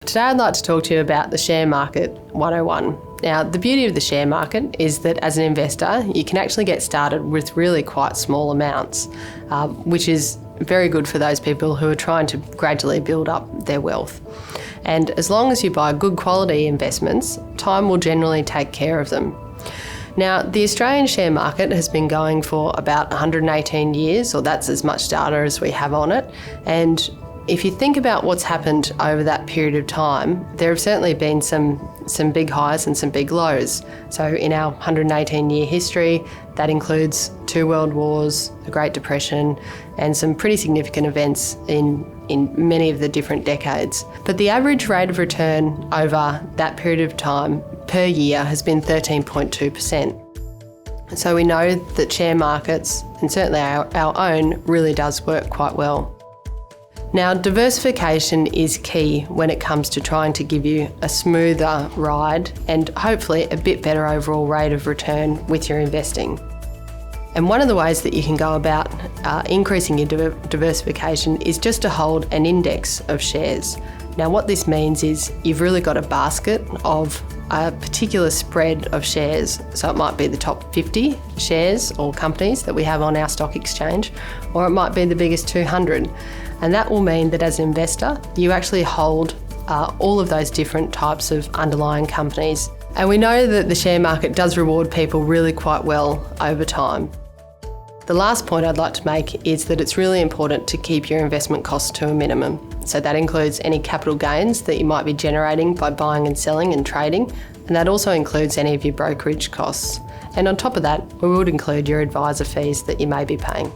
Today I'd like to talk to you about the share market 101. Now, the beauty of the share market is that as an investor, you can actually get started with really quite small amounts, which is very good for those people who are trying to gradually build up their wealth. And as long as you buy good quality investments, time will generally take care of them. Now, the Australian share market has been going for about 118 years, or that's as much data as we have on it. And if you think about what's happened over that period of time, there have certainly been some big highs and some big lows. So in our 118-year history, that includes 2 world wars, the Great Depression, and some pretty significant events in many of the different decades. But the average rate of return over that period of time per year has been 13.2%. So we know that share markets, and certainly our own, really does work quite well. Now, diversification is key when it comes to trying to give you a smoother ride and hopefully a bit better overall rate of return with your investing. And one of the ways that you can go about increasing your diversification is just to hold an index of shares. Now, what this means is you've really got a basket of a particular spread of shares. So it might be the top 50 shares or companies that we have on our stock exchange, or it might be the biggest 200. And that will mean that as an investor, you actually hold all of those different types of underlying companies. And we know that the share market does reward people really quite well over time. The last point I'd like to make is that it's really important to keep your investment costs to a minimum. So that includes any capital gains that you might be generating by buying and selling and trading, and that also includes any of your brokerage costs. And on top of that, we would include your advisor fees that you may be paying.